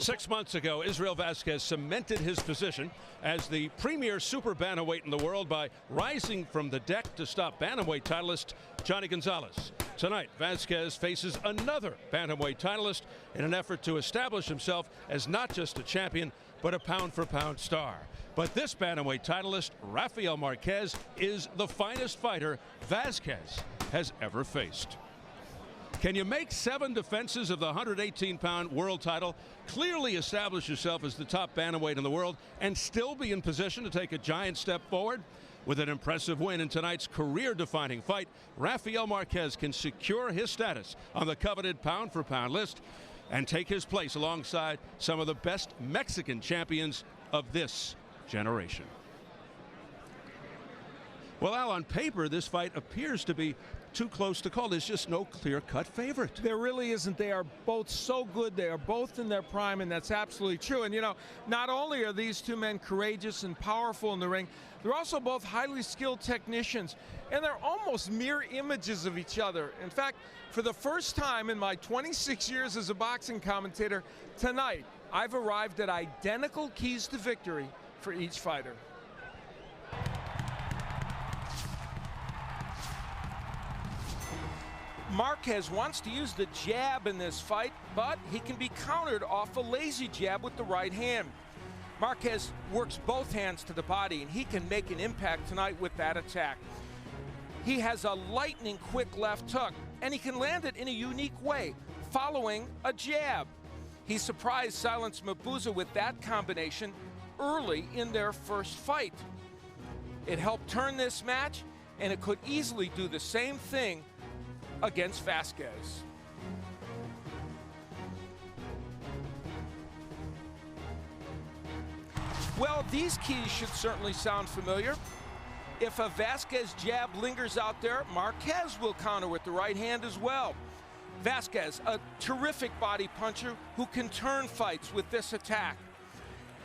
6 months ago, Israel Vazquez cemented his position as the premier super bantamweight in the world by rising from the deck to stop bantamweight titleist Johnny Gonzalez. Tonight, Vazquez faces another bantamweight titleist in an effort to establish himself as not just a champion, but a pound-for-pound star. But this bantamweight titleist, Rafael Marquez, is the finest fighter Vazquez has ever faced. Can you make 7 defenses of the 118-pound world title, clearly establish yourself as the top bantamweight in the world, and still be in position to take a giant step forward? With an impressive win in tonight's career-defining fight, Rafael Marquez can secure his status on the coveted pound-for-pound list and take his place alongside some of the best Mexican champions of this generation. Well, Al, on paper, this fight appears to be too close to call. There's just no clear-cut favorite. There really isn't. They are both so good. They are both in their prime, and that's absolutely true. And, you know, not only are these two men courageous and powerful in the ring, they're also both highly skilled technicians, and they're almost mirror images of each other. In fact, for the first time in my 26 years as a boxing commentator, tonight, I've arrived at identical keys to victory for each fighter. Marquez wants to use the jab in this fight, but he can be countered off a lazy jab with the right hand. Marquez works both hands to the body, and he can make an impact tonight with that attack. He has a lightning quick left hook, and he can land it in a unique way, following a jab. He surprised Silence Mabuza with that combination early in their first fight. It helped turn this match, and it could easily do the same thing against Vazquez. Well, these keys should certainly sound familiar. If a Vazquez jab lingers out there, Marquez will counter with the right hand as well. Vazquez, a terrific body puncher who can turn fights with this attack.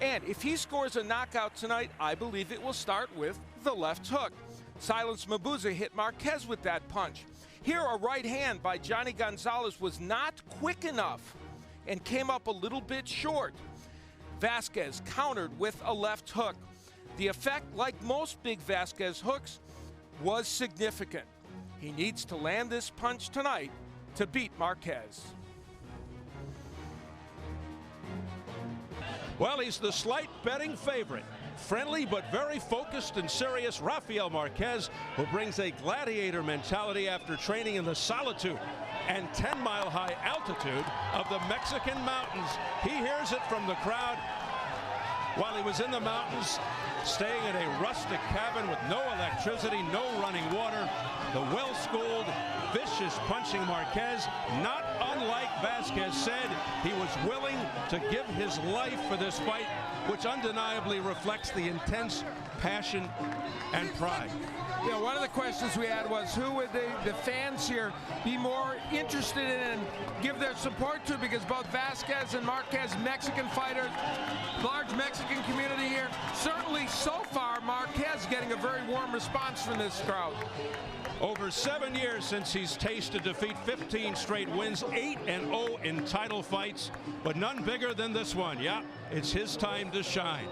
And if he scores a knockout tonight, I believe it will start with the left hook. Silence Mabuza hit Marquez with that punch. Here, a right hand by Johnny Gonzalez was not quick enough and came up a little bit short. Vazquez countered with a left hook. The effect, like most big Vazquez hooks, was significant. He needs to land this punch tonight to beat Marquez. Well, he's the slight betting favorite. Friendly but very focused and serious Rafael Marquez, who brings a gladiator mentality after training in the solitude and 10-mile-high altitude of the Mexican mountains. He hears it from the crowd while he was in the mountains, staying in a rustic cabin with no electricity, no running water. The well-schooled, vicious punching Marquez, not unlike Vazquez, said he was willing to give his life for this fight, which undeniably reflects the intense passion and pride. Yeah, one of the questions we had was who would the fans here be more interested in and give their support to, because both Vazquez and Marquez, Mexican fighters, large Mexican community here. Certainly so far, Marquez getting a very warm response from this crowd. Over 7 years since he's tasted defeat, 15 straight wins, 8-0 in title fights, but none bigger than this one. Yeah, it's his time to shine.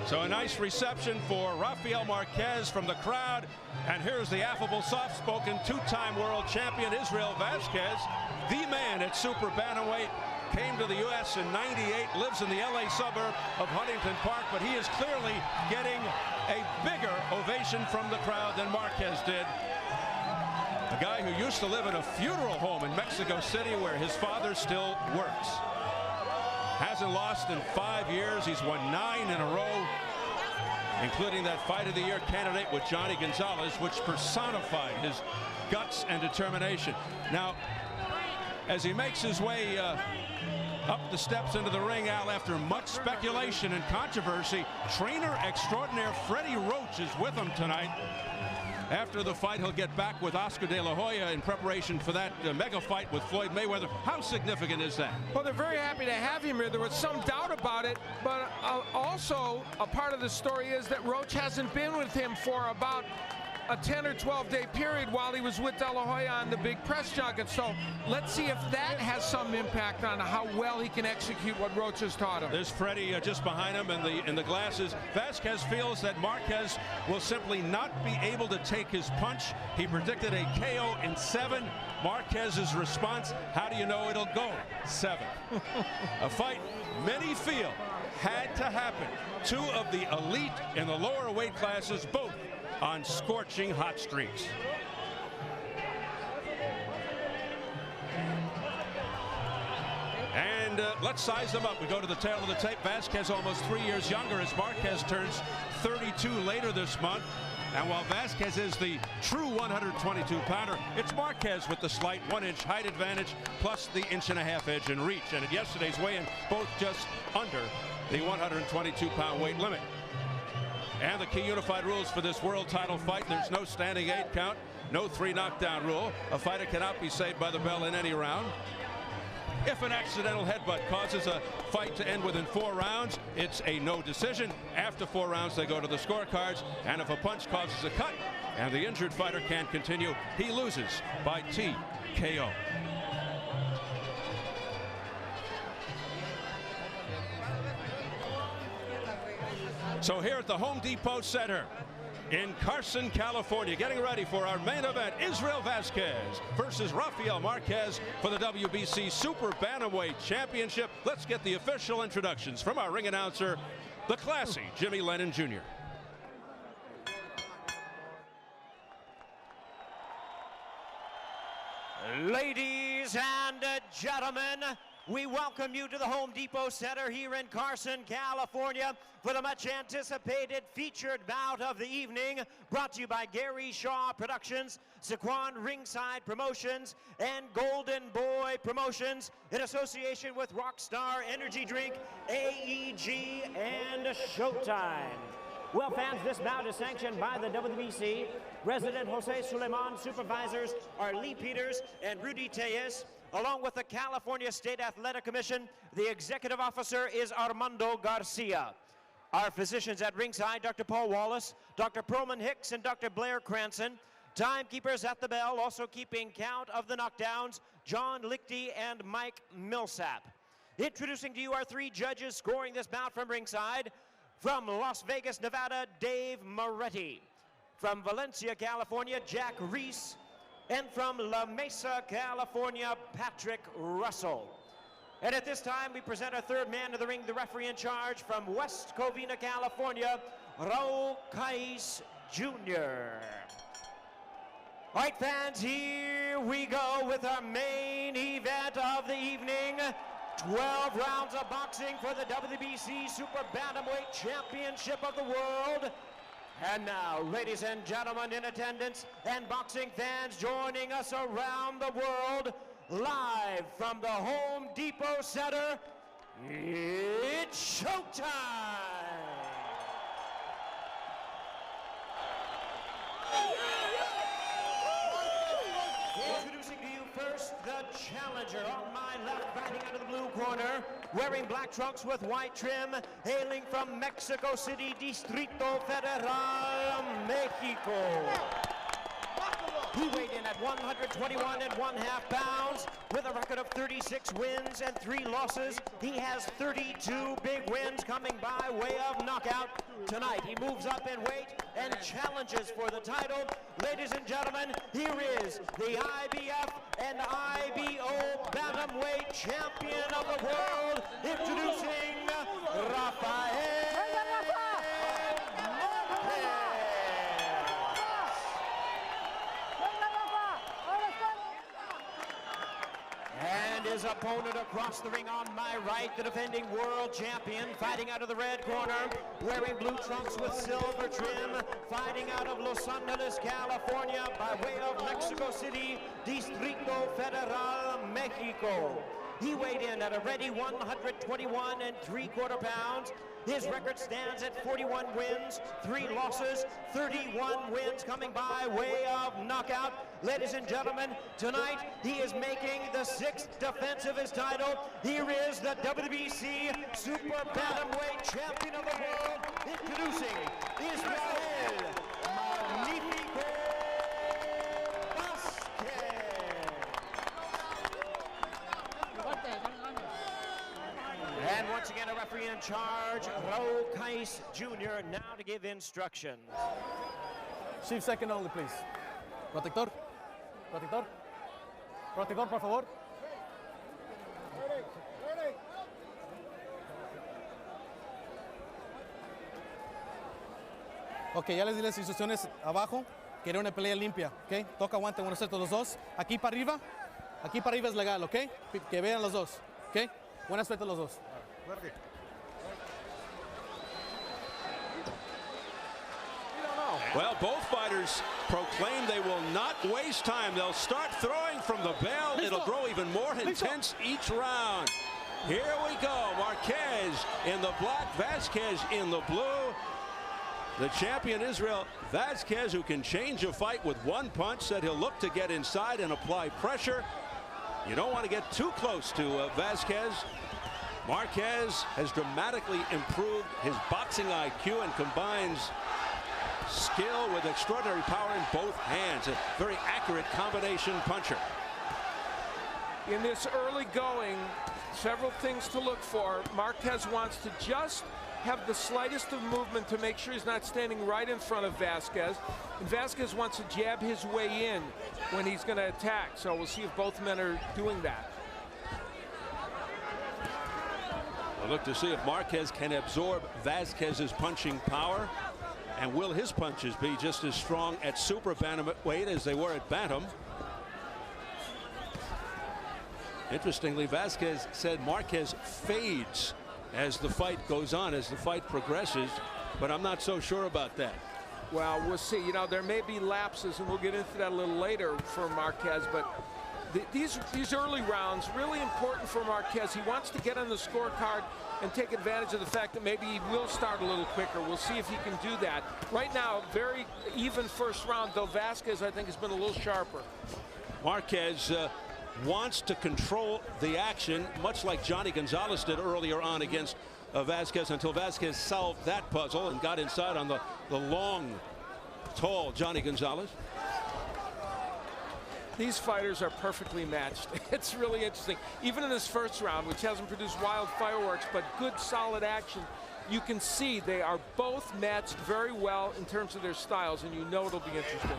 So a nice reception for Rafael Marquez from the crowd. And here's the affable, soft-spoken, two-time world champion Israel Vazquez, the man at super bantamweight. Came to the U.S. in '98, lives in the L.A. suburb of Huntington Park, but he is clearly getting a bigger ovation from the crowd than Marquez did. A guy who used to live in a funeral home in Mexico City where his father still works. Hasn't lost in 5 years. He's won 9 in a row, including that Fight of the Year candidate with Johnny Gonzalez, which personified his guts and determination. Now, as he makes his way up the steps into the ring, Al, after much speculation and controversy, trainer extraordinaire Freddie Roach is with him tonight. After the fight, he'll get back with Oscar De La Hoya in preparation for that mega fight with Floyd Mayweather. How significant is that? Well, they're very happy to have him here. There was some doubt about it, but also a part of the story is that Roach hasn't been with him for about a 10 or 12 day period while he was with De La Hoya on the big press junket. So let's see if that has some impact on how well he can execute what Roach has taught him. There's Freddie just behind him in the glasses. Vazquez feels that Marquez will simply not be able to take his punch. He predicted a KO in 7. Marquez's response, how do you know it'll go? 7. A fight many feel had to happen. 2 of the elite in the lower weight classes, both on scorching hot streaks. And let's size them up. We go to the tail of the tape. Vazquez almost 3 years younger as Marquez turns 32 later this month. And while Vazquez is the true 122-pounder, it's Marquez with the slight 1-inch height advantage plus the 1.5 inch in reach. And at yesterday's weigh-in, both just under the 122-pound weight limit. And the key unified rules for this world title fight: there's no standing 8 count, no 3 knockdown rule. A fighter cannot be saved by the bell in any round. If an accidental headbutt causes a fight to end within 4 rounds, it's a no decision. After 4 rounds, they go to the scorecards. And if a punch causes a cut and the injured fighter can't continue, he loses by TKO. So here at the Home Depot Center in Carson, California, getting ready for our main event, Israel Vazquez versus Rafael Marquez for the WBC Super Bantamweight Championship. Let's get the official introductions from our ring announcer, the classy Jimmy Lennon Jr. Ladies and gentlemen, we welcome you to the Home Depot Center here in Carson, California for the much anticipated featured bout of the evening, brought to you by Gary Shaw Productions, Saquon Ringside Promotions, and Golden Boy Promotions in association with Rockstar Energy Drink, AEG, and Showtime. Well, fans, this bout is sanctioned by the WBC. President Jose Suleiman, supervisors are Lee Peters and Rudy Tellez. Along with the California State Athletic Commission, the executive officer is Armando Garcia. Our physicians at ringside, Dr. Paul Wallace, Dr. Perlman Hicks, and Dr. Blair Cranston. Timekeepers at the bell, also keeping count of the knockdowns, John Lichty and Mike Millsap. Introducing to you our 3 judges scoring this bout from ringside. From Las Vegas, Nevada, Dave Moretti. From Valencia, California, Jack Reese. And from La Mesa, California, Patrick Russell. And at this time, we present our 3rd man to the ring, the referee in charge from West Covina, California, Raul Cais Jr. All right, fans, here we go with our main event of the evening. 12 rounds of boxing for the WBC Super Bantamweight Championship of the World. And now, ladies and gentlemen in attendance and boxing fans joining us around the world, live from the Home Depot Center, it's showtime! Introducing to you first the challenger on my left, fighting out of the blue corner, wearing black trunks with white trim, hailing from Mexico City, Distrito Federal, Mexico. He weighed in at 121.5 pounds with a record of 36 wins and 3 losses. He has 32 big wins coming by way of knockout. Tonight he moves up in weight and challenges for the title. Ladies and gentlemen, here is the IBF and IBO Bantamweight Champion of the world, introducing Rafael. And his opponent across the ring on my right, the defending world champion, fighting out of the red corner, wearing blue trunks with silver trim, fighting out of Los Angeles, California, by way of Mexico City, Distrito Federal, Mexico. He weighed in at a ready 121 3/4 pounds. His record stands at 41 wins, 3 losses, 31 wins coming by way of knockout. Ladies and gentlemen, tonight he is making the 6th defense of his title. Here is the WBC Super Bantamweight Champion of the World, introducing Israel Magnifico Vazquez. And once again, a referee in charge, Rafael Jr., now to give instructions. Chief, second only, please. Protector. Protector. Protector, por favor. Ok, ya les di las instrucciones abajo. Quería una pelea limpia, ok. Toca guante, uno set los dos. Aquí para arriba es legal, ok. Que vean los dos, ok. Buen aspecto los dos. Well, both fighters proclaim they will not waste time. They'll start throwing from the bell. It'll grow even more intense each round. Here we go. Marquez in the black, Vazquez in the blue. The champion Israel Vazquez, who can change a fight with one punch, said he'll look to get inside and apply pressure. You don't want to get too close to Vazquez. Marquez has dramatically improved his boxing IQ and combines skill with extraordinary power in both hands. A very accurate combination puncher. In this early going, several things to look for. Marquez wants to just have the slightest of movement to make sure he's not standing right in front of Vazquez. And Vazquez wants to jab his way in when he's going to attack. So we'll see if both men are doing that. We'll look to see if Marquez can absorb Vazquez's punching power. And will his punches be just as strong at super bantamweight as they were at bantam? Interestingly, Vazquez said Marquez fades as the fight goes on, as the fight progresses, but I'm not so sure about that. Well, we'll see. You know, there may be lapses, and we'll get into that a little later for Marquez, but these early rounds, really important for Marquez. He wants to get on the scorecard and take advantage of the fact that maybe he will start a little quicker. We'll see if he can do that. Right now, very even first round, though Vazquez, I think, has been a little sharper. Marquez wants to control the action, much like Johnny Gonzalez did earlier on against Vazquez, until Vazquez solved that puzzle and got inside on the long, tall Johnny Gonzalez. These fighters are perfectly matched. It's really interesting. Even in this first round, which hasn't produced wild fireworks, but good, solid action, you can see they are both matched very well in terms of their styles, and you know it'll be interesting.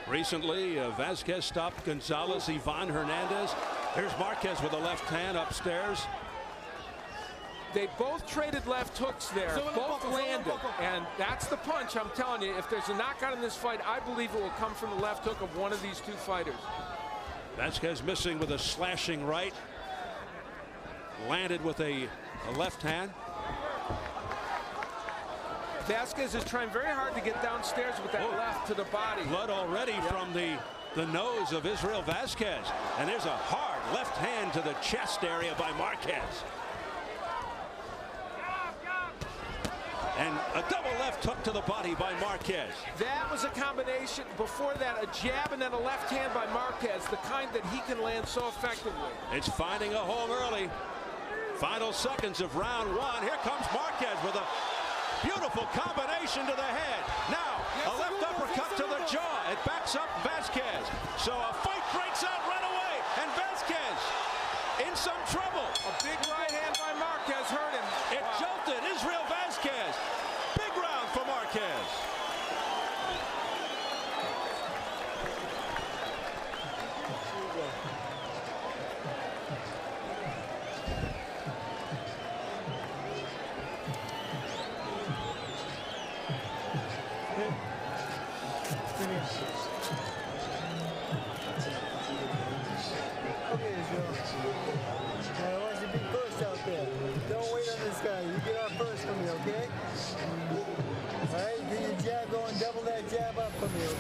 Recently, Vazquez stopped Gonzalez, Ivan Hernandez. Here's Marquez with a left hand upstairs. They both traded left hooks there, both landed, and that's the punch. I'm telling you, if there's a knockout in this fight, I believe it will come from the left hook of one of these two fighters. Vazquez missing with a slashing right. Landed with a left hand. Vazquez is trying very hard to get downstairs with that left to the body. Blood already from the nose of Israel Vazquez. And there's a hard left hand to the chest area by Marquez. And a double left hook to the body by Marquez. That was a combination. Before that, a jab and then a left hand by Marquez, the kind that he can land so effectively. It's finding a home early. Final seconds of round one. Here comes Marquez with a beautiful combination to the head. Now, a left uppercut to the jaw. It backs up Vazquez. So a fight breaks out right away. And Vazquez in some trouble. A big right hand by Marquez hurt him. It jolted Israel Vazquez. Big round for Marquez.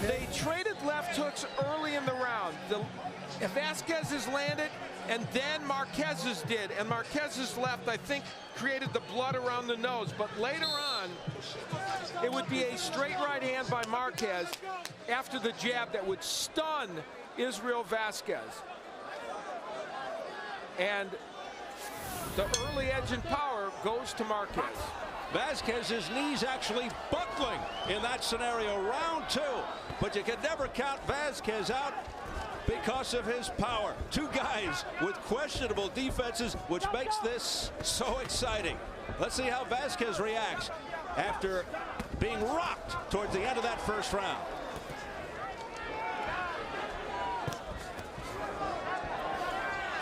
They traded left hooks early in the round. Vazquez has landed. And then Marquez's did, and Marquez's left, I think, created the blood around the nose. But later on, it would be a straight right hand by Marquez after the jab that would stun Israel Vazquez. And the early edge and power goes to Marquez. Vazquez's knees actually buckling in that scenario, round 2. But you can never count Vazquez out because of his power. Two guys with questionable defenses, which makes this so exciting. Let's see how Vazquez reacts after being rocked towards the end of that first round.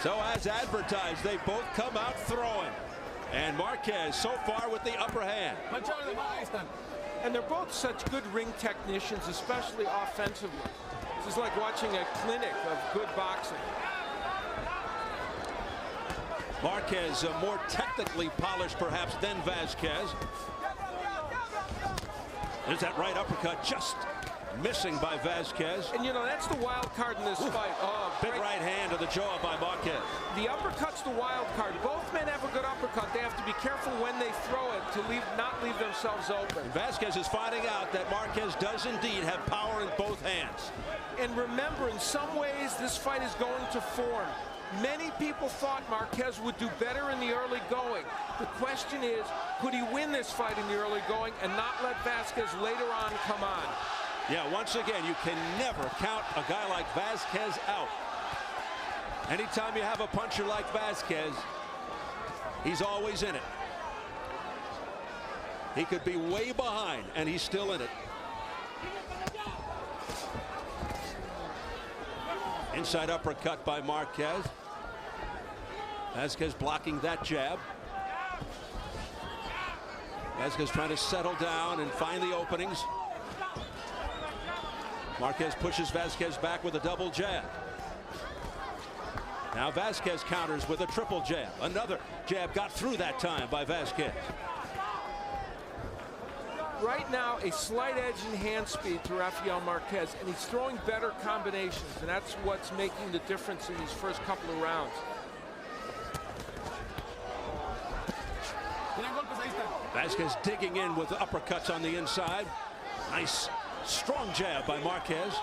So as advertised, they both come out throwing. And Marquez so far with the upper hand. And they're both such good ring technicians, especially offensively. This is like watching a clinic of good boxing. Marquez more technically polished perhaps than Vazquez. There's that right uppercut just missing by Vazquez. And you know, that's the wild card in this fight. Oh, big right hand to the jaw by Marquez. The uppercut's the wild card. Both men have a good uppercut. They have to be careful when they throw it to not leave themselves open. And Vazquez is finding out that Marquez does indeed have power in both hands. And remember, in some ways, this fight is going to form. Many people thought Marquez would do better in the early going. The question is, could he win this fight in the early going and not let Vazquez later on come on? Yeah, once again, you can never count a guy like Vazquez out. Anytime you have a puncher like Vazquez, he's always in it. He could be way behind, and he's still in it. Inside uppercut by Marquez. Vazquez blocking that jab. Vazquez trying to settle down and find the openings. Marquez pushes Vazquez back with a double jab. Now Vazquez counters with a triple jab. Another jab got through that time by Vazquez. Right now, a slight edge in hand speed to Rafael Marquez, and he's throwing better combinations, and that's what's making the difference in these first couple of rounds. Vazquez digging in with uppercuts on the inside. Nice strong jab by Marquez.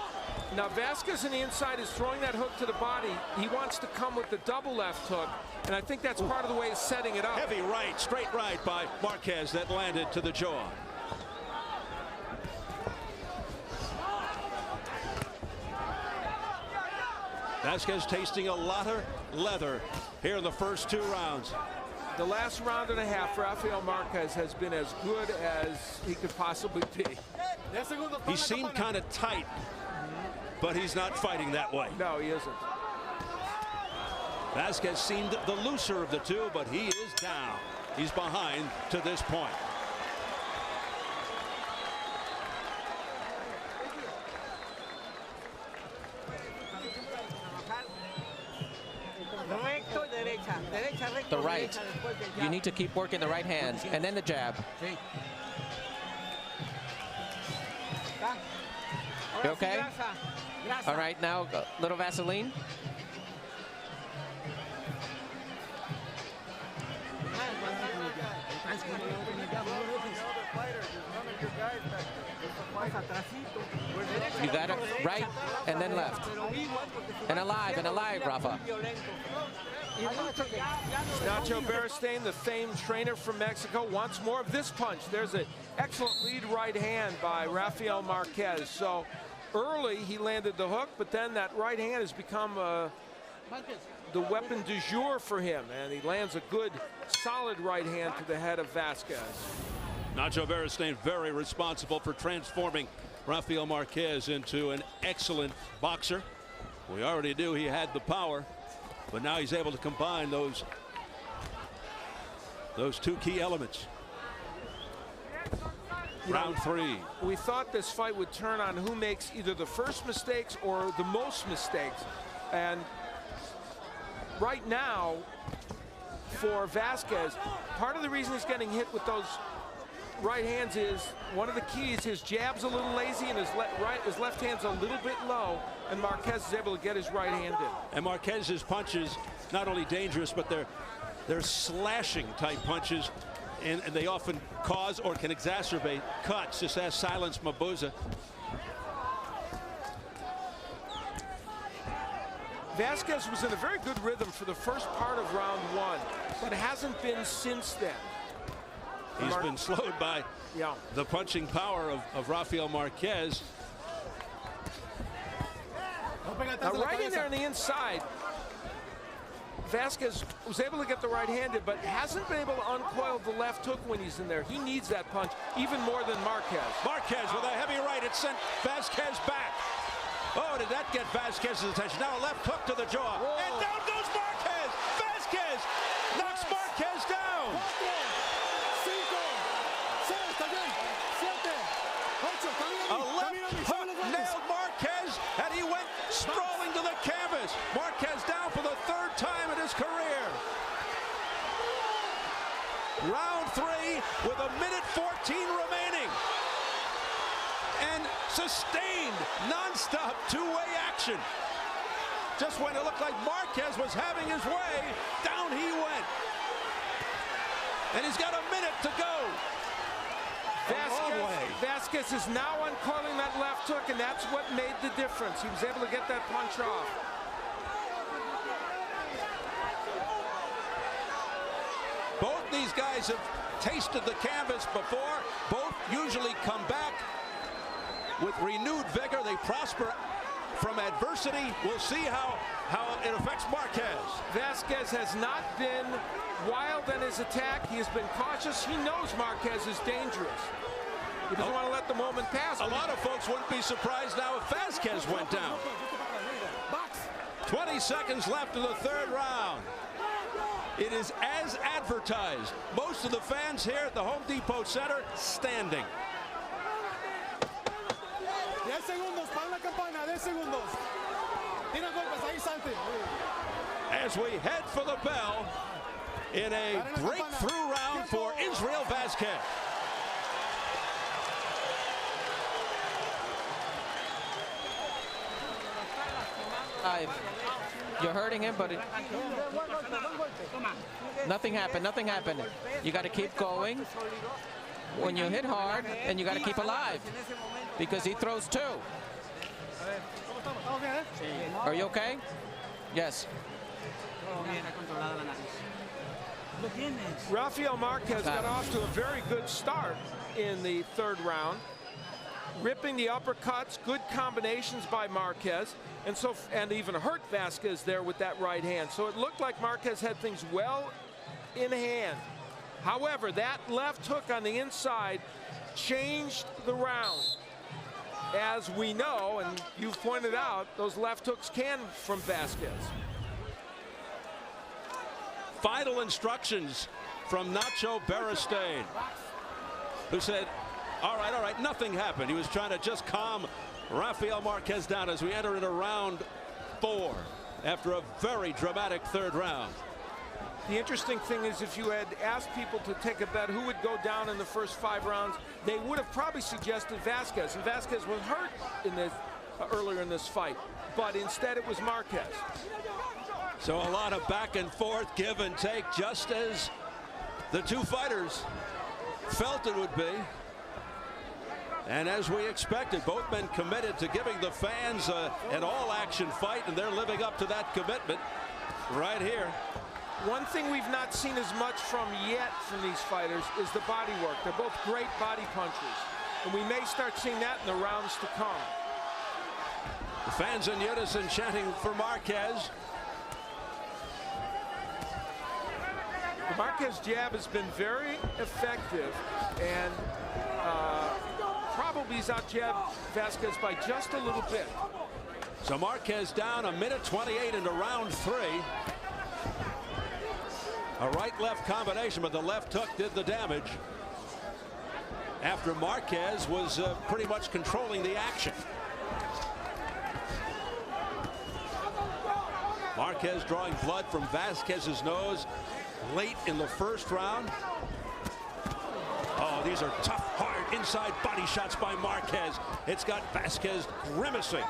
Now Vazquez on the inside is throwing that hook to the body. He wants to come with the double left hook, and I think that's part of the way he's setting it up. Heavy right, straight right by Marquez that landed to the jaw. Vazquez tasting a lot of leather here in the first 2 rounds. The last round and a half, Rafael Marquez has been as good as he could possibly be. He seemed kind of tight, but he's not fighting that way. No, he isn't. Vazquez seemed the looser of the two, but he is down. He's behind to this point. The right. You need to keep working the right hand, and then the jab. You okay? All right, now a little Vaseline. You got it right and then left. And alive, Rafa. Nacho Beristain, the famed trainer from Mexico, wants more of this punch. There's an excellent lead right hand by Rafael Marquez. So early he landed the hook, but then that right hand has become the weapon du jour for him, and he lands a good, solid right hand to the head of Vazquez. Nacho Beristain very responsible for transforming Rafael Marquez into an excellent boxer. We already knew he had the power, but now he's able to combine those two key elements. Round 3. We thought this fight would turn on who makes either the first mistakes or the most mistakes. And right now, for Vazquez, part of the reason he's getting hit with those right hands is one of the keys. His jab's a little lazy and his left hand's a little bit low, and Marquez is able to get his right hand in. And Marquez's punches not only dangerous, but they're slashing type punches, and they often cause or can exacerbate cuts. Just ask Silence Mabuza. Vazquez was in a very good rhythm for the first part of round 1, but hasn't been since then. He's been slowed by the punching power of Rafael Marquez. Now, right in there on the inside, Vazquez was able to get the right-handed, but hasn't been able to uncoil the left hook when he's in there. He needs that punch even more than Marquez. Marquez with a heavy right. It sent Vazquez back. Oh, did that get Vazquez's attention? Now a left hook to the jaw. Whoa. And down goes Marquez. Vazquez knocks Marquez down. A left hook nailed Marquez, and he went sprawling to the canvas. Marquez down for the 3rd time in his career. Round 3 with 1:14 remaining. And sustained, non-stop, two-way action. Just when it looked like Marquez was having his way, down he went. And he's got a minute to go. Vazquez is now uncoiling that left hook, and that's what made the difference. He was able to get that punch off. Both these guys have tasted the canvas before. Both usually come back with renewed vigor. They prosper from adversity. We'll see how it affects Marquez. Vazquez has not been wild in his attack. He has been cautious. He knows Marquez is dangerous. He doesn't want to let the moment pass. A lot of folks wouldn't be surprised now if Vazquez went down. 20 seconds left in the 3rd round. It is as advertised. Most of the fans here at the Home Depot Center standing. 10 segundos para la campana, 10 segundos. Tira golpes, ahí salte. As we head for the bell in a breakthrough round for Israel Vazquez. You're hurting him, but nothing happened. Nothing happened. You got to keep going. When you hit hard, and you got to keep alive, because he throws 2. Are you okay? Yes. Rafael Marquez got off to a very good start in the 3rd round, ripping the uppercuts, good combinations by Marquez, and even hurt Vazquez there with that right hand. So it looked like Marquez had things well in hand. However, that left hook on the inside changed the round. As we know, and you've pointed out, those left hooks can from Vazquez. Final instructions from Nacho Beristain, who said, all right, nothing happened. He was trying to just calm Rafael Marquez down as we enter into round 4 after a very dramatic 3rd round. The interesting thing is, if you had asked people to take a bet who would go down in the first 5 rounds, they would have probably suggested Vazquez, and Vazquez was hurt in this earlier in this fight, but instead it was Marquez. So a lot of back and forth, give and take, just as the two fighters felt it would be. And as we expected, both men committed to giving the fans an all-action fight, and they're living up to that commitment right here. One thing we've not seen as much from yet from these fighters is the body work. They're both great body punchers, and we may start seeing that in the rounds to come. The fans in unison chanting for Marquez. The Marquez jab has been very effective, and probably he's out-jabbed Vazquez by just a little bit. So Marquez down 1:28 into round 3. A right-left combination, but the left hook did the damage after Marquez was pretty much controlling the action. Marquez drawing blood from Vazquez's nose late in the 1st round. Oh, these are tough, hard inside body shots by Marquez. It's got Vazquez grimacing.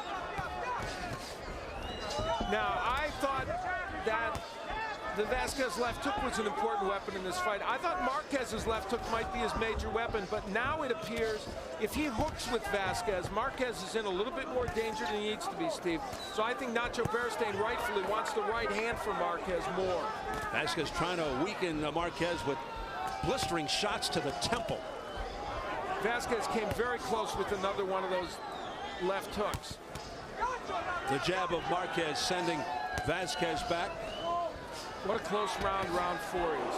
Now, I thought that the Vazquez left hook was an important weapon in this fight. I thought Marquez's left hook might be his major weapon, but now it appears if he hooks with Vazquez, Marquez is in a little bit more danger than he needs to be, Steve. So I think Nacho Beristain rightfully wants the right hand for Marquez more. Vazquez trying to weaken Marquez with blistering shots to the temple. Vazquez came very close with another one of those left hooks. The jab of Marquez sending Vazquez back. What a close round, round 4 is.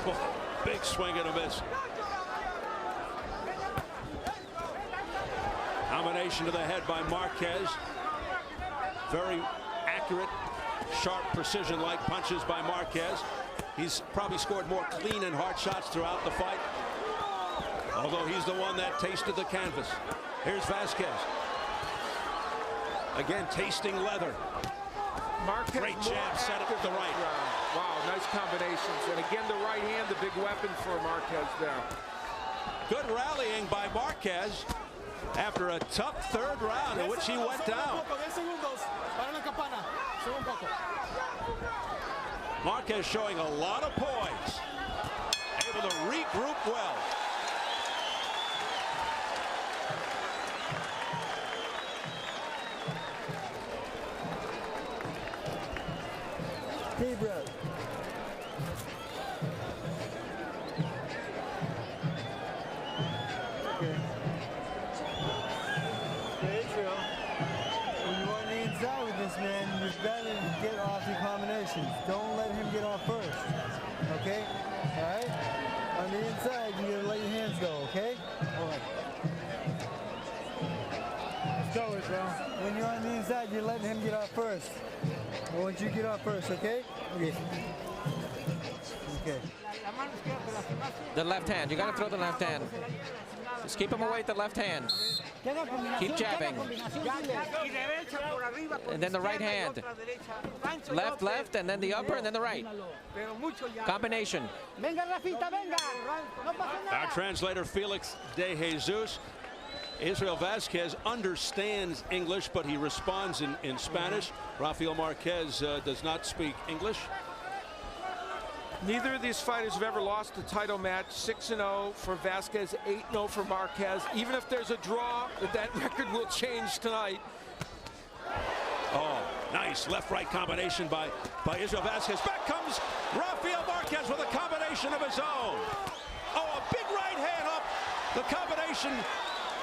Oh, big swing and a miss. Combination to the head by Marquez. Very accurate, sharp, precision-like punches by Marquez. He's probably scored more clean and hard shots throughout the fight, although he's the one that tasted the canvas. Here's Vazquez. Again, tasting leather. Marquez great jab set up to the right. Wow, nice combinations. And again, the right hand, the big weapon for Marquez there. Good rallying by Marquez after a tough third round in which he went down. Marquez showing a lot of poise, able to regroup well. Deep breath. Okay. Okay, Israel. When you on the inside with this man, you better get off your combinations. Don't let him get off first. Okay? Alright? On the inside, you gotta let your hands go, okay? Alright. Let's go, Israel. When you're on the inside, you're letting him get off first. I want you to get off first, okay? Okay. Okay. The left hand. You got to throw the left hand. Just keep him away with the left hand. Keep jabbing. And then the right hand. Left, left, and then the upper, and then the right. Combination. Our translator, Felix De Jesus. Israel Vazquez understands English, but he responds in Spanish. Rafael Marquez does not speak English. Neither of these fighters have ever lost a title match. 6-0 for Vazquez, 8-0 for Marquez. Even if there's a draw, that record will change tonight. Oh, nice left-right combination by Israel Vazquez. Back comes Rafael Marquez with a combination of his own. Oh, a big right hand up. The combination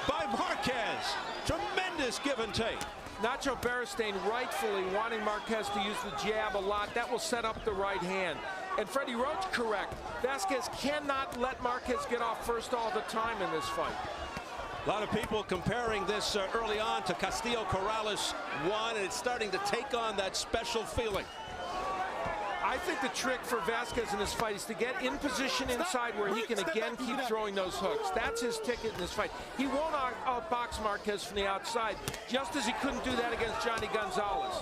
by Marquez. Tremendous give and take. Nacho Beristain rightfully wanting Marquez to use the jab a lot. That will set up the right hand. And Freddie Roach correct. Vazquez cannot let Marquez get off first all the time in this fight. A lot of people comparing this early on to Castillo Corrales 1, and it's starting to take on that special feeling. I think the trick for Vazquez in this fight is to get in position inside where he can again keep throwing those hooks. That's his ticket in this fight. He won't outbox Marquez from the outside, just as he couldn't do that against Johnny Gonzalez.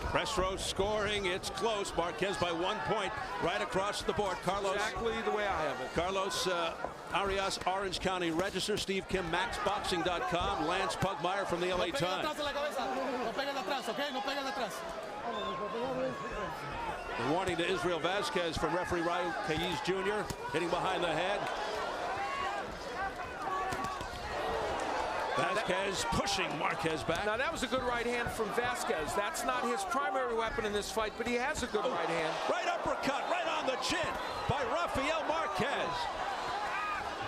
Press row scoring. It's close. Marquez by 1 point right across the board. Carlos. Exactly the way I have it. Carlos Arias, Orange County Register. Steve Kim, MaxBoxing.com. Lance Pugmire from the LA Times. The warning to Israel Vazquez from referee Rafael Jr. hitting behind the head. Vazquez pushing Marquez back. Now that was a good right hand from Vazquez. That's not his primary weapon in this fight, but he has a good right hand. Right uppercut, right on the chin by Rafael Marquez.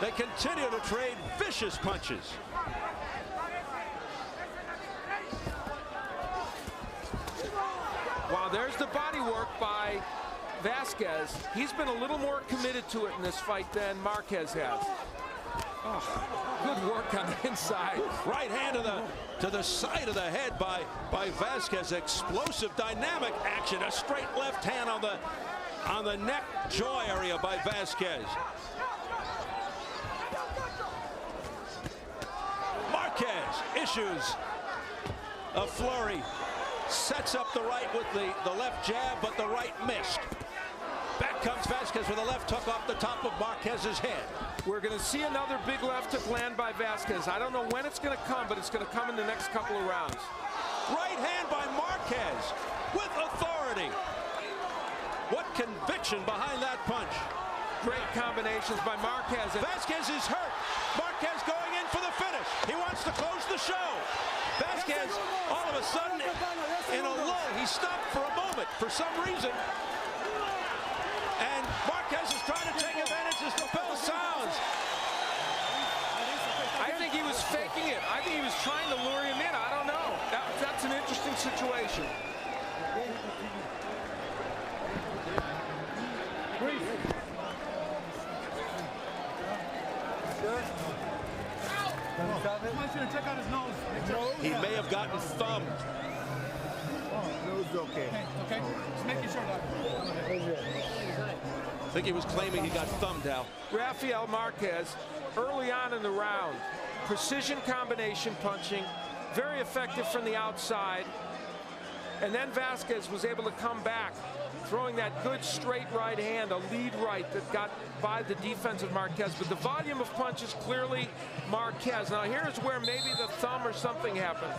They continue to trade vicious punches. Wow, there's the body work by Vazquez. He's been a little more committed to it in this fight than Marquez has. Oh, good work on the inside. Right hand to the side of the head by Vazquez. Explosive, dynamic action. A straight left hand on the neck jaw area by Vazquez. Marquez issues a flurry. Sets up the right with the left jab, but the right missed. Back comes Vazquez with a left hook off the top of Marquez's head. We're going to see another big left hook land by Vazquez. I don't know when it's going to come, but it's going to come in the next couple of rounds. Right hand by Marquez with authority. What conviction behind that punch. Great combinations by Marquez. Vazquez is hurt. Marquez going in for the finish. He wants to close the show. Vazquez, all of a sudden, in a lull, he stopped for a moment for some reason. And Marquez is trying to take advantage as the bell sounds. I think he was faking it. I think he was trying to lure him in. I don't know. That's an interesting situation. Check out his nose. He may have gotten thumbed. Nose okay. Okay. Just making sure that. I think he was claiming he got thumbed out. Rafael Marquez, early on in the round, precision combination punching, very effective from the outside. And then Vazquez was able to come back, throwing that good straight right hand, a lead right that got by the defense of Marquez. But the volume of punches, clearly Marquez. Now here's where maybe the thumb or something happened.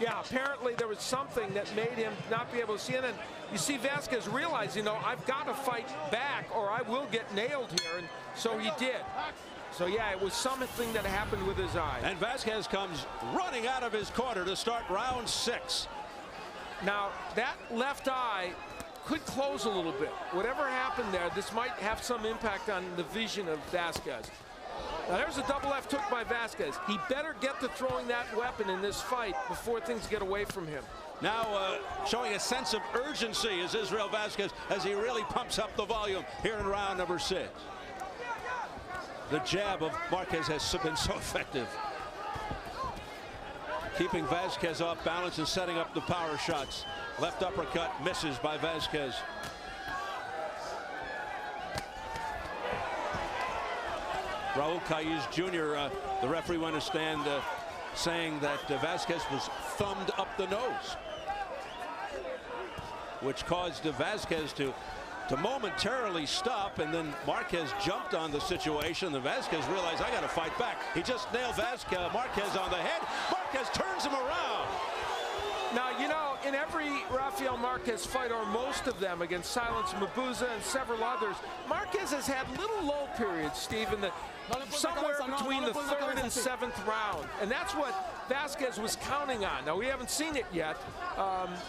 Yeah, apparently there was something that made him not be able to see it. And you see Vazquez realize, you know, I've got to fight back or I will get nailed here. And so he did. So yeah, it was something that happened with his eye. And Vazquez comes running out of his corner to start round 6. Now, that left eye could close a little bit. Whatever happened there, this might have some impact on the vision of Vazquez. Now, there's a double left hook by Vazquez. He better get to throwing that weapon in this fight before things get away from him. Now showing a sense of urgency is Israel Vazquez as he really pumps up the volume here in round number 6. The jab of Marquez has been so effective, keeping Vazquez off balance and setting up the power shots. Left uppercut misses by Vazquez. Raul Cayes Jr., the referee went to stand saying that Vazquez was thumbed up the nose, which caused Vazquez to momentarily stop, and then Marquez jumped on the situation. And Vazquez realized, I got to fight back. He just nailed Marquez on the head. Marquez turns him around. Now, you know, in every Rafael Marquez fight, or most of them against Silence Mabuza and several others, Marquez has had little lull periods, Stephen, somewhere between the 3rd and 7th round. And that's what Vazquez was counting on. Now, we haven't seen it yet.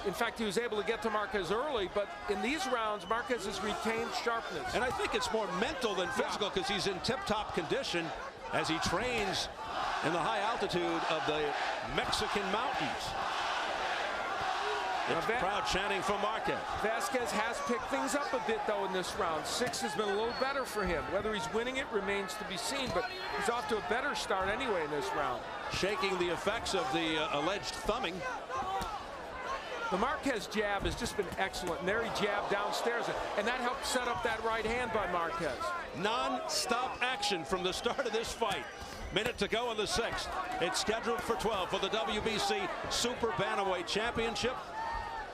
In fact, he was able to get to Marquez early, but in these rounds, Marquez has retained sharpness. And I think it's more mental than physical because he's in tip-top condition as he trains in the high altitude of the Mexican mountains. It's crowd chanting for Marquez. Vazquez has picked things up a bit, though, in this round. 6 has been a little better for him. Whether he's winning it remains to be seen, but he's off to a better start anyway in this round. Shaking the effects of the alleged thumbing. The Marquez jab has just been excellent, and there he jabbed downstairs, and that helped set up that right hand by Marquez. Non-stop action from the start of this fight. Minute to go in the 6th. It's scheduled for 12 for the WBC Super Bantamweight Championship.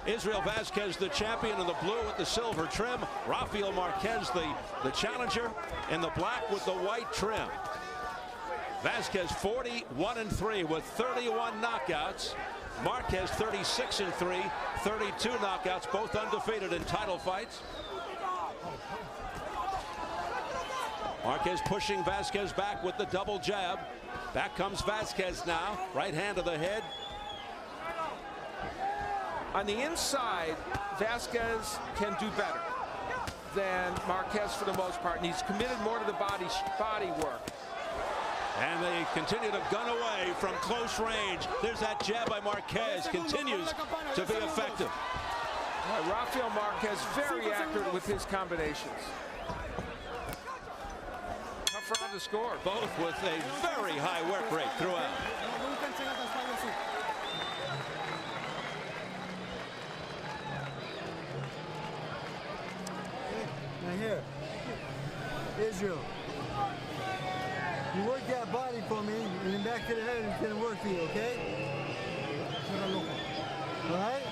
Israel Vazquez, the champion, in the blue with the silver trim. Rafael Marquez, the challenger, in the black with the white trim. Vazquez 41-3 with 31 knockouts. Marquez 36-3, 32 knockouts, both undefeated in title fights. Marquez pushing Vazquez back with the double jab. Back comes Vazquez now. Right hand to the head. On the inside, Vazquez can do better than Marquez for the most part, and he's committed more to the body work. And they continue to gun away from close range. There's that jab by Marquez, continues to be effective. Rafael Marquez very accurate with his combinations. Tough round to score. Both with a very high work rate throughout. Now here, Israel, you work that body for me, and then back to the head, it's gonna work for you, okay? All right?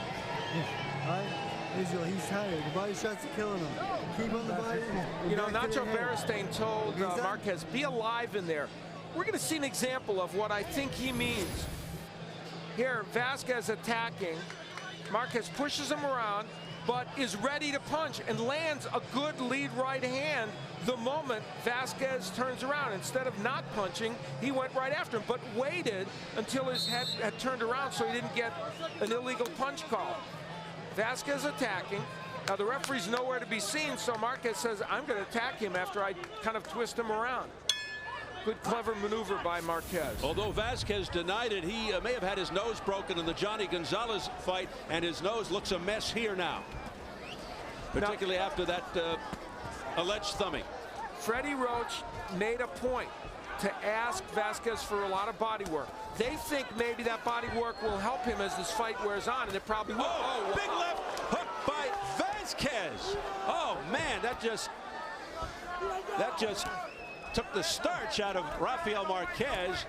All right, Israel, he's tired. The body shots are killing him. Keep on the body. You know, Back to Nacho the head. Beristain told Marquez, be alive in there. We're going to see an example of what I think he means. Here, Vazquez attacking. Marquez pushes him around, but is ready to punch and lands a good lead right hand the moment Vazquez turns around. Instead of not punching, he went right after him, but waited until his head had turned around so he didn't get an illegal punch call. Vazquez attacking. Now the referee's nowhere to be seen, so Marquez says, I'm going to attack him after I kind of twist him around. Good, clever maneuver by Marquez. Although Vazquez denied it, he may have had his nose broken in the Johnny Gonzalez fight, and his nose looks a mess here now, particularly after that alleged thumbing. Freddie Roach made a point to ask Vazquez for a lot of body work. They think maybe that body work will help him as this fight wears on, and it probably will. Oh, big left hook by Vazquez. Oh man, that just took the starch out of Rafael Marquez.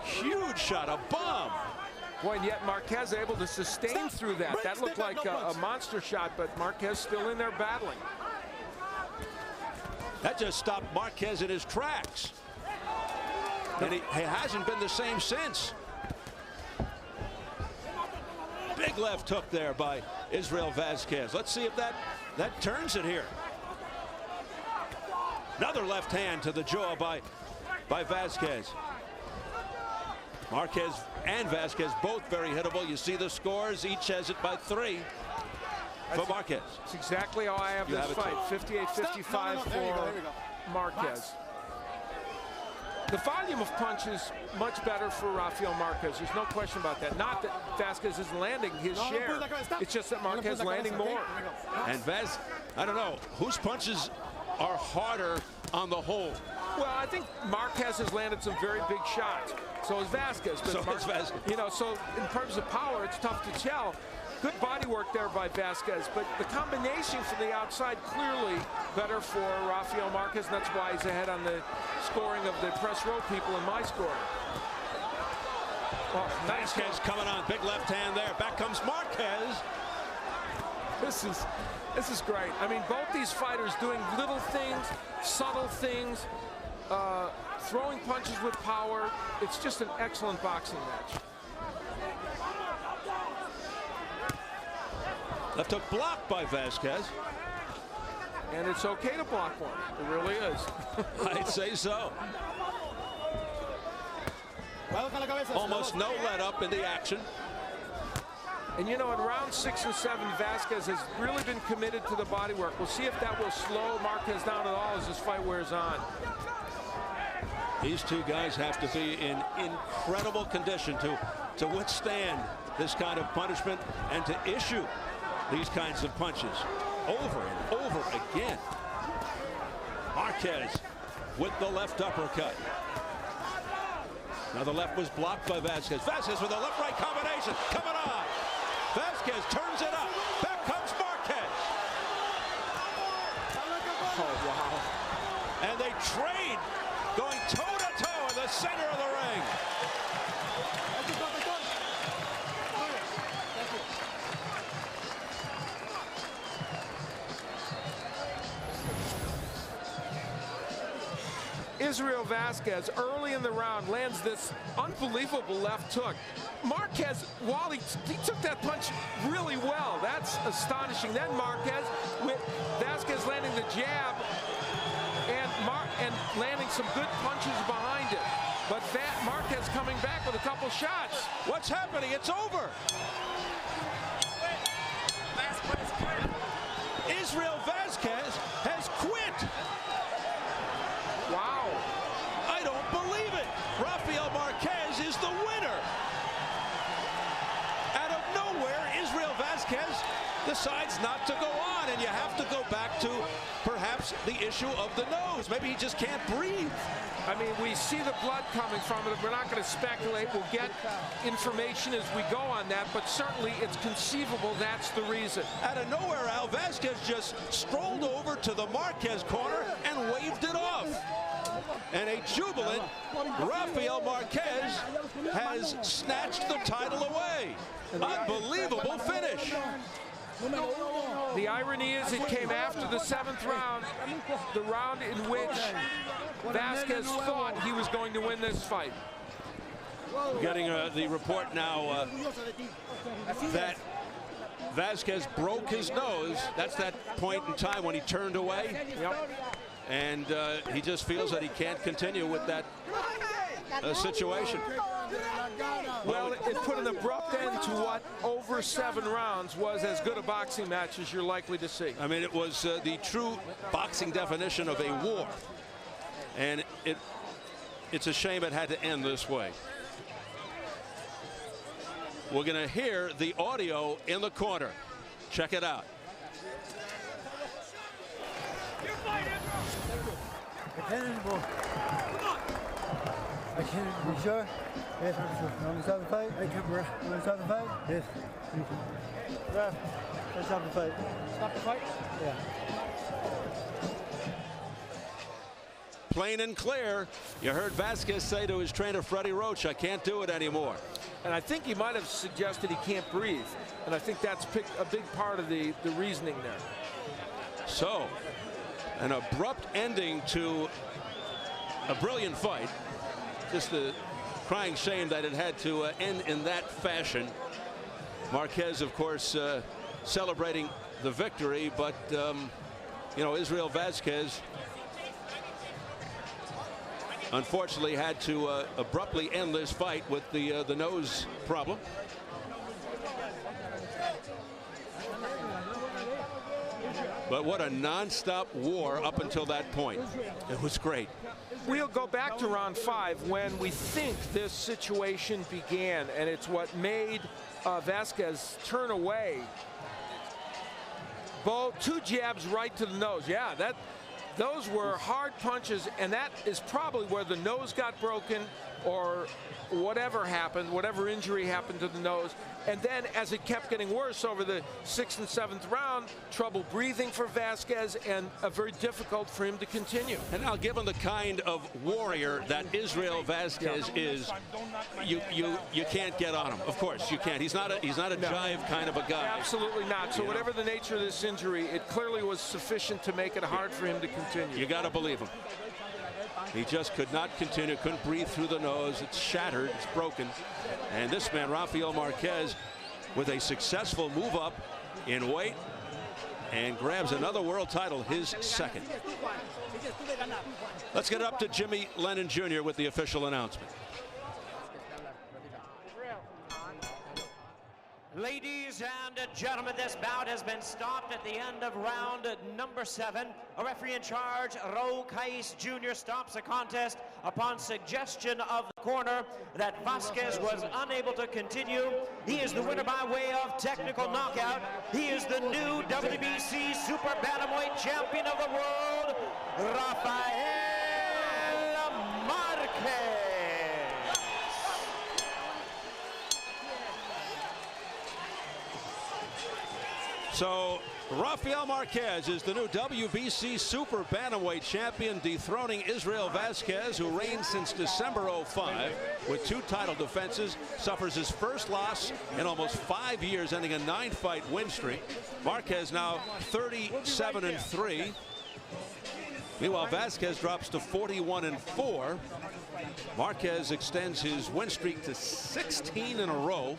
Huge shot, a bomb. Boy, and yet Marquez able to sustain through that. That looked like a monster shot, but Marquez still in there battling. That just stopped Marquez in his tracks. And he hasn't been the same since. Big left hook there by Israel Vazquez. Let's see if that turns it here. Another left hand to the jaw by Vazquez. Marquez and Vazquez both very hittable. You see the scores. Each has it by 3 for Marquez. That's exactly how I have this fight. 58-55 for Marquez. The volume of punch is much better for Rafael Marquez. There's no question about that. Not that Vazquez is landing his share. It's just that Marquez landing more. And I don't know, whose punches are harder on the whole? Well, I think Marquez has landed some very big shots. So has Vazquez. But so has Vazquez. You know, so in terms of power, it's tough to tell. Good body work there by Vazquez, but the combination from the outside clearly better for Rafael Marquez, and that's why he's ahead on the scoring of the press row people in my scoring. Well, Vazquez coming on, big left hand there. Back comes Marquez. This is great. I mean, both these fighters doing little things, subtle things, throwing punches with power. It's just an excellent boxing match. Left hook blocked by Vazquez. And it's okay to block one. It really is. I'd say so. Almost no let up in the action. And you know, in round 6 and 7, Vazquez has really been committed to the body work. We'll see if that will slow Marquez down at all as this fight wears on. These two guys have to be in incredible condition to withstand this kind of punishment and to issue these kinds of punches over and over again. Marquez with the left uppercut. Now the left was blocked by Vazquez. Vazquez with a left-right combination coming on. Vazquez turns it up. Back comes Marquez. Oh, wow. And they trade, going toe-to-toe in the center of the ring. Israel Vazquez early in the round lands this unbelievable left hook. Marquez, while he took that punch really well, that's astonishing. Then Marquez with Vazquez landing the jab and landing some good punches behind it. But Marquez coming back with a couple shots. What's happening? It's over. Israel Vazquez has quit. Wow. I don't believe it. Rafael Marquez is the winner. Out of nowhere, Israel Vazquez decides not to go on, and you have to go back to perhaps the issue of the nose. Maybe he just can't breathe. I mean, we see the blood coming from it. We're not going to speculate. We'll get information as we go on that, but certainly it's conceivable that's the reason. Out of nowhere, Al Vazquez just strolled over to the Marquez corner and waved it off. And a jubilant Rafael Marquez has snatched the title away. Unbelievable finish. The irony is it came after the 7th round, the round in which Vazquez thought he was going to win this fight. Getting the report now that Vazquez broke his nose. That's that point in time when he turned away. Yep. And he just feels that he can't continue with that situation. Well, it put an abrupt end to what over 7 rounds was as good a boxing match as you're likely to see. I mean, it was the true boxing definition of a war. And it's a shame it had to end this way. We're going to hear the audio in the corner. Check it out. I can't, you sure? Yes, I'm sure. You want to stop the fight? I can't, bro. You want to stop the fight? Yes. Ref, let's stop the fight. Stop the fight? Yeah. Plain and clear. You heard Vazquez say to his trainer, Freddie Roach, I can't do it anymore. And I think he might have suggested he can't breathe. And I think that's a big part of the reasoning there. So, an abrupt ending to a brilliant fight. Just a crying shame that it had to end in that fashion. Marquez, of course, celebrating the victory, but you know, Israel Vazquez unfortunately had to abruptly end this fight with the nose problem. But what a non-stop war up until that point. It was great. We'll go back to round 5 when we think this situation began, and it's what made Vazquez turn away. Both 2 jabs right to the nose. Yeah, those were hard punches, and that is probably where the nose got broken or whatever happened, whatever injury happened to the nose. And then as it kept getting worse over the 6th and 7th round, trouble breathing for Vazquez and very difficult for him to continue. And now, given the kind of warrior that Israel Vazquez is, you can't get on him. Of course, you can't. He's not a jive kind of a guy. Absolutely not. So whatever the nature of this injury, it clearly was sufficient to make it hard for him to continue. You got to believe him. He just could not continue, couldn't breathe through the nose. It's shattered, it's broken. And this man, Rafael Marquez, with a successful move up in weight and grabs another world title, his 2nd. Let's get up to Jimmy Lennon Jr. with the official announcement. Ladies and gentlemen, this bout has been stopped at the end of round number 7. A referee in charge, Rafael Jr., stops the contest upon suggestion of the corner that Vazquez was unable to continue. He is the winner by way of technical knockout. He is the new WBC Super Bantamweight Champion of the world, Rafael Marquez. So Rafael Marquez is the new WBC Super Bantamweight Champion, dethroning Israel Vazquez, who reigns since December '05 with 2 title defenses, suffers his first loss in almost 5 years, ending a 9-fight win streak. Marquez now 37-3. Meanwhile, Vazquez drops to 41-4. Marquez extends his win streak to 16 in a row.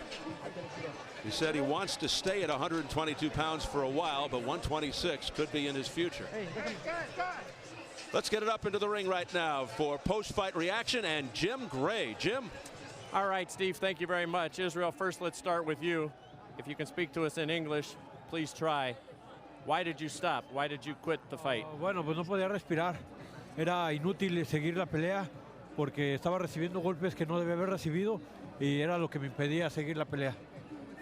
He said he wants to stay at 122 pounds for a while, but 126 could be in his future. Let's get it up into the ring right now for post-fight reaction and Jim Gray. Jim? All right, Steve, thank you very much. Israel, first let's start with you. If you can speak to us in English, please try. Why did you stop? Why did you quit the fight? Bueno, pues no podía respirar. Era inútil seguir la pelea porque estaba recibiendo golpes que no debía haber recibido y era lo que me impedía seguir la pelea.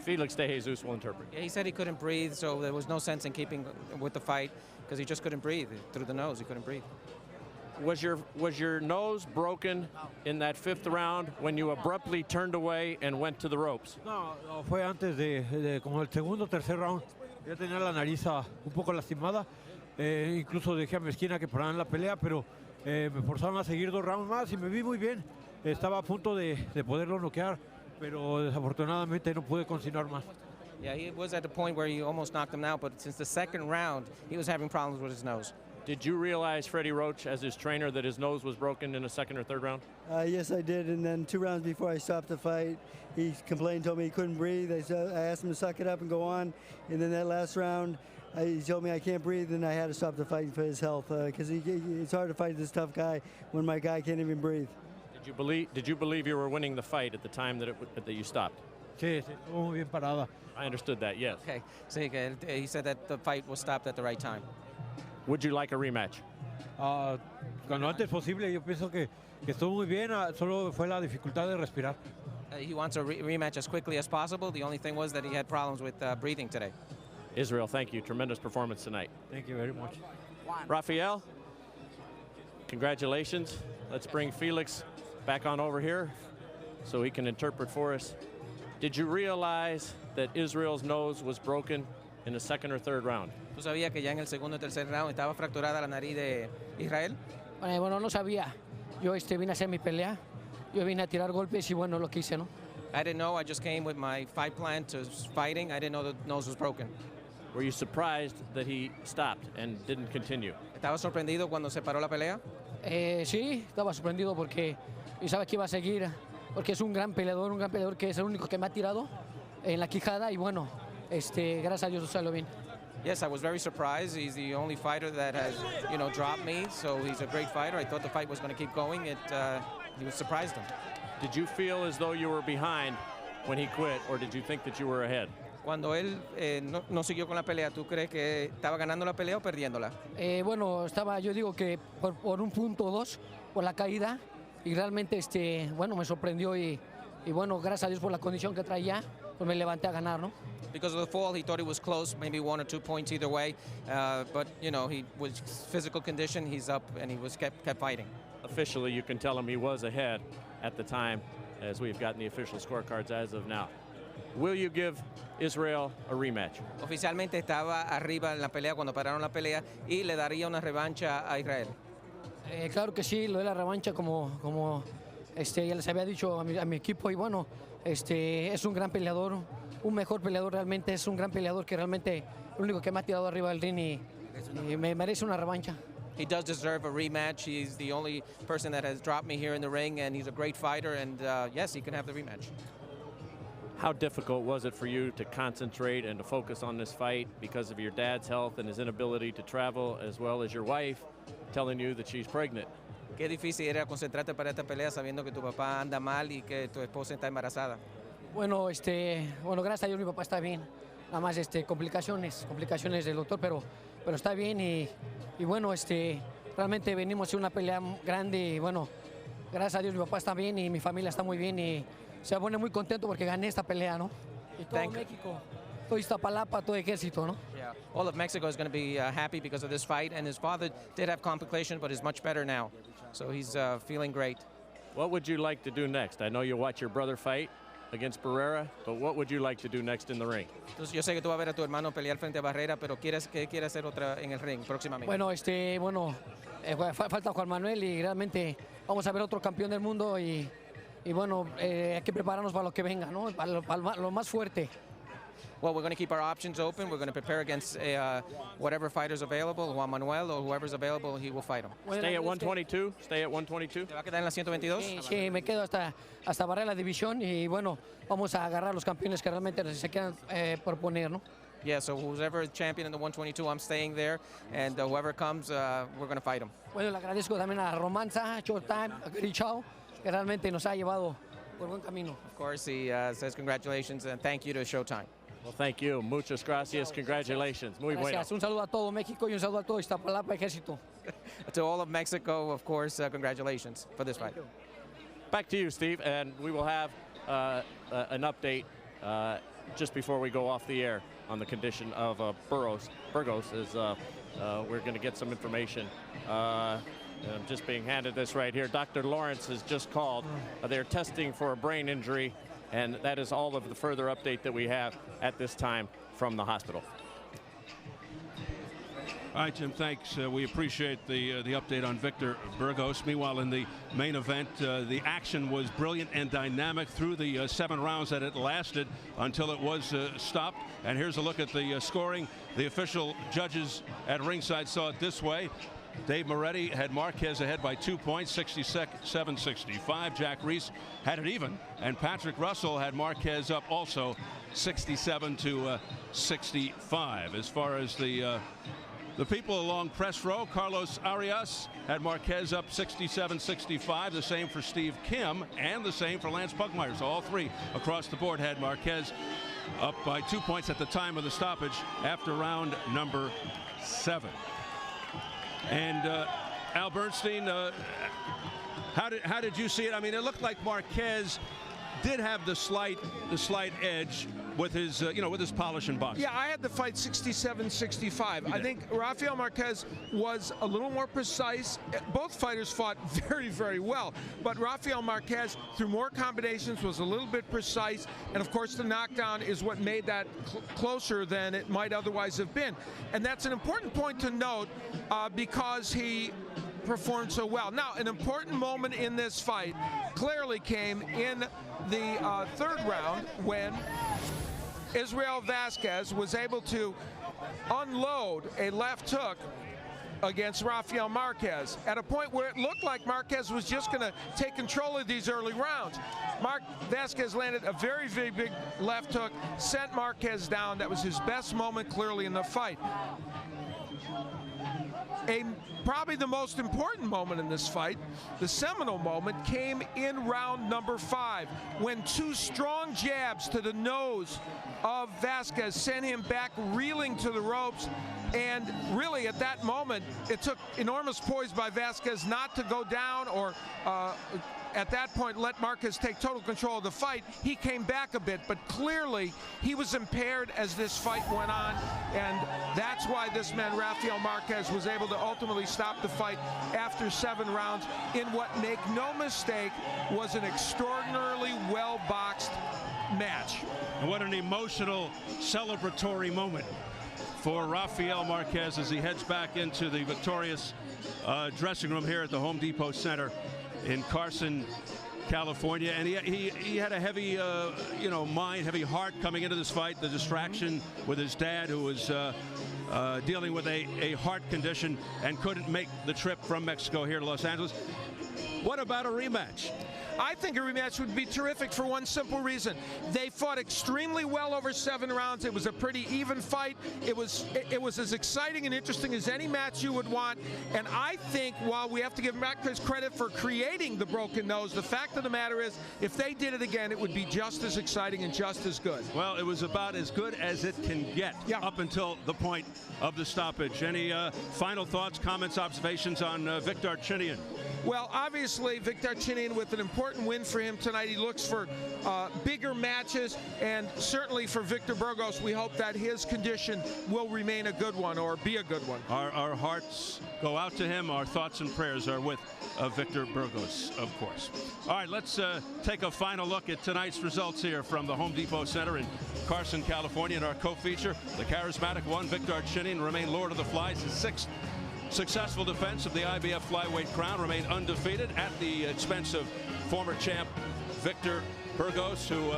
Felix De Jesus will interpret. Yeah, he said he couldn't breathe, so there was no sense in keeping with the fight because he just couldn't breathe through the nose. He couldn't breathe. Was your nose broken in that 5th round when you abruptly turned away and went to the ropes? No, fue antes de como el segundo, tercer round. Ya tenía la nariz un poco lastimada. Incluso dejé a mi esquina que pararan la pelea, pero me forzaron a seguir 2 rounds más y me vi muy bien. Estaba a punto de poderlo noquear, pero desafortunadamente no pude continuar más. Yeah, he was at the point where he almost knocked him out, but since the second round, he was having problems with his nose. Did you realize, Freddie Roach, as his trainer, that his nose was broken in the second or third round? Yes, I did. And then 2 rounds before I stopped the fight, he complained, told me he couldn't breathe. I asked him to suck it up and go on. And then that last round, he told me I can't breathe, and I had to stop the fight for his health because it's hard to fight this tough guy when my guy can't even breathe. Did you believe you were winning the fight at the time that you stopped? Sí, sí, estuvo muy bien parada. I understood that, yes. Okay, so he said that the fight was stopped at the right time. Would you like a rematch? Cuando antes posible, yo pienso que estuvo muy bien, solo fue la dificultad de respirar. He wants a rematch as quickly as possible. The only thing was that he had problems with breathing today. Israel, thank you. Tremendous performance tonight. Thank you very much. Rafael, congratulations. Let's bring Felix back on over here so he can interpret for us. Did you realize that Israel's nose was broken in the second or third round? ¿Tú sabías que ya en el segundo o tercer round estaba fracturada la nariz de Israel? Bueno, no sabía. Yo vine a hacer mi pelea. Yo vine a tirar golpes y bueno, lo que hice, ¿no? I didn't know. I just came with my fight plan to fighting. I didn't know the nose was broken. Were you surprised that he stopped and didn't continue? ¿Estaba sorprendido cuando se paró la pelea? Sí, estaba sorprendido porque pensaba que iba a seguir, porque es un gran peleador que es el único que me ha tirado en la quijada y bueno, gracias a Dios salió bien. Yes, I was very surprised. He's the only fighter that has, dropped me, so he's a great fighter. I thought the fight was going to keep going. He was surprised him. Did you feel as though you were behind when he quit, or did you think that you were ahead? Cuando él no siguió con la pelea, ¿tú crees que estaba ganando la pelea o perdiéndola? Bueno, yo digo que por un punto o dos, por la caída, y realmente, bueno, me sorprendió y bueno, gracias a Dios por la condición que traía, pues me levanté a ganar, ¿no? Because of the fall, he thought it was close, maybe 1 or 2 points either way. But, he was physical condition, he's up, and he was kept fighting. Officially, you can tell him he was ahead at the time, as we've gotten the official scorecards as of now. Will you give Israel a rematch? Oficialmente estaba arriba en la pelea cuando pararon la pelea y le daría una revancha a Israel. Claro que sí, lo de la revancha como ya les había dicho a mi equipo y bueno, es un gran peleador, un mejor peleador realmente, es un gran peleador que realmente el único que me ha tirado arriba del ring y me merece una revancha. He does deserve a rematch. He's the only person that has dropped me here in the ring, and he's a great fighter, and yes, he can have the rematch. How difficult was it for you to concentrate and to focus on this fight because of your dad's health and his inability to travel, as well as your wife telling you that she's pregnant? Qué difícil era concentrarte para esta pelea sabiendo que tu papá anda mal y que tu esposa está embarazada. Bueno, gracias a Dios mi papá está bien. Nada más complicaciones del doctor, pero está bien y bueno, realmente venimos a hacer una pelea grande y bueno, gracias a Dios mi papá está bien y mi familia está muy bien y se pone muy contento porque gané esta pelea, ¿no? Y todo México, todo Iztapalapa, todo Ejército, ¿no? Yeah, all of Mexico is going to be happy because of this fight, and his father did have complications, but is much better now, so he's feeling great. What would you like to do next? I know you watch your brother fight against Barrera, but what would you like to do next in the ring? Entonces, yo sé que tú vas a ver a tu hermano pelear frente a Barrera, pero ¿qué quiere hacer otra en el ring próximamente? Bueno, falta Juan Manuel y realmente vamos a ver otro campeón del mundo y bueno, hay que prepararnos para lo que venga, ¿no? Para lo más fuerte. Well, we're going to keep our options open. We're going to prepare against whatever fighter's available, Juan Manuel or whoever's available, he will fight him. Stay at 122? Stay at 122? ¿Te va a quedar en la 122? Sí, me quedo hasta barrer la división y bueno, vamos a agarrar los campeones que realmente se quieran proponer, ¿no? Yeah, so whoever is champion in the 122, I'm staying there, and whoever comes, we're going to fight him. Bueno, le agradezco también a Romanza, Showtime, a Grichao, que realmente nos ha llevado por buen camino. Of course, he says congratulations and thank you to Showtime. Well, thank you. Muchas gracias. Congratulations. Muy bueno. Gracias. Un saludo a todo México y un saludo a todo Iztapalapa, Ejército. To all of Mexico, of course, congratulations for this fight. Back to you, Steve, and we will have an update just before we go off the air on the condition of Burgos. As we're going to get some information. I'm just being handed this right here. Dr. Lawrence has just called. They're testing for a brain injury, and that is all of the further update that we have at this time from the hospital. All right, Jim, thanks. We appreciate the update on Victor Burgos. Meanwhile, in the main event, the action was brilliant and dynamic through the 7 rounds that it lasted until it was stopped. And here's a look at the scoring. The official judges at ringside saw it this way. Dave Moretti had Marquez ahead by 2 points, 67-65. Jack Reese had it even, and Patrick Russell had Marquez up also 67-65. As far as the people along press row, Carlos Arias had Marquez up 67-65. The same for Steve Kim, and the same for Lance Pugmire. So all 3 across the board had Marquez up by 2 points at the time of the stoppage after round number 7. And Al Bernstein, how did you see it? I mean, it looked like Marquez did have the slight edge with his with his polish and box. Yeah, I had the fight 67-65. I think Rafael Marquez was a little more precise. Both fighters fought very, very well, but Rafael Marquez, through more combinations, was a little bit precise, and of course the knockdown is what made that closer than it might otherwise have been. And that's an important point to note because he performed so well. Now, an important moment in this fight clearly came in the 3rd round when Israel Vazquez was able to unload a left hook against Rafael Marquez at a point where it looked like Marquez was just going to take control of these early rounds. Vazquez landed a very, very big left hook, sent Marquez down. That was his best moment clearly in the fight. Probably the most important moment in this fight, the seminal moment, came in round number 5 when 2 strong jabs to the nose of Vazquez sent him back reeling to the ropes. And really at that moment, it took enormous poise by Vazquez not to go down or at that point let Marquez take total control of the fight. He came back a bit, but clearly he was impaired as this fight went on, and that's why this man Rafael Marquez was able to ultimately stop the fight after 7 rounds in what, make no mistake, was an extraordinarily well-boxed match. And what an emotional, celebratory moment for Rafael Marquez as he heads back into the victorious dressing room here at the Home Depot Center in Carson, California. And he had a heavy mind, heavy heart coming into this fight. The distraction with his dad, who was dealing with a heart condition and couldn't make the trip from Mexico here to Los Angeles. What about a rematch? I think a rematch would be terrific for one simple reason. They fought extremely well over 7 rounds. It was a pretty even fight. It was as exciting and interesting as any match you would want. And I think while we have to give Marquez credit for creating the broken nose, the fact of the matter is, if they did it again, it would be just as exciting and just as good. Well, it was about as good as it can get up until the point of the stoppage. Any final thoughts, comments, observations on Victor Darchinyan? Well, obviously, Victor Darchinyan with an important win for him tonight. He looks for bigger matches, and certainly for Victor Burgos, we hope that his condition will remain a good one, or be a good one. Our hearts go out to him. Our thoughts and prayers are with Victor Burgos, of course. All right, let's take a final look at tonight's results here from the Home Depot Center in Carson, California. In our co-feature, the charismatic one, Victor Darchinyan, remained Lord of the Flies, his 6th successful defense of the IBF flyweight crown, remained undefeated at the expense of former champ Victor Burgos, who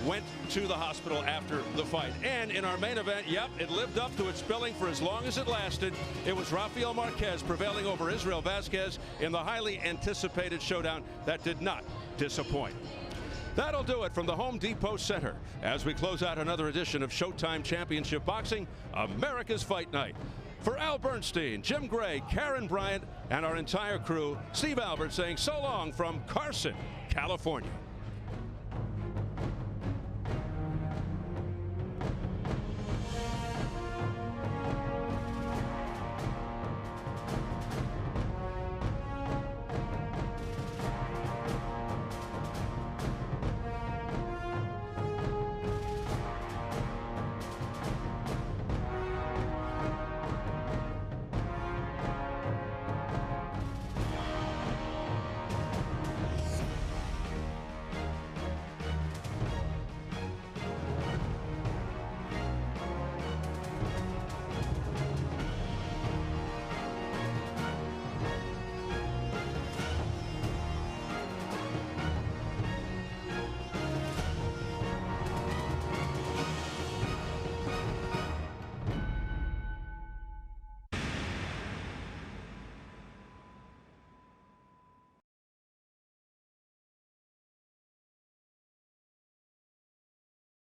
went to the hospital after the fight. And in our main event, yep, it lived up to its billing for as long as it lasted. It was Rafael Marquez prevailing over Israel Vazquez in the highly anticipated showdown that did not disappoint. That'll do it from the Home Depot Center as we close out another edition of Showtime Championship Boxing, America's Fight Night. For Al Bernstein, Jim Gray, Karen Bryant, and our entire crew, Steve Albert saying so long from Carson, California.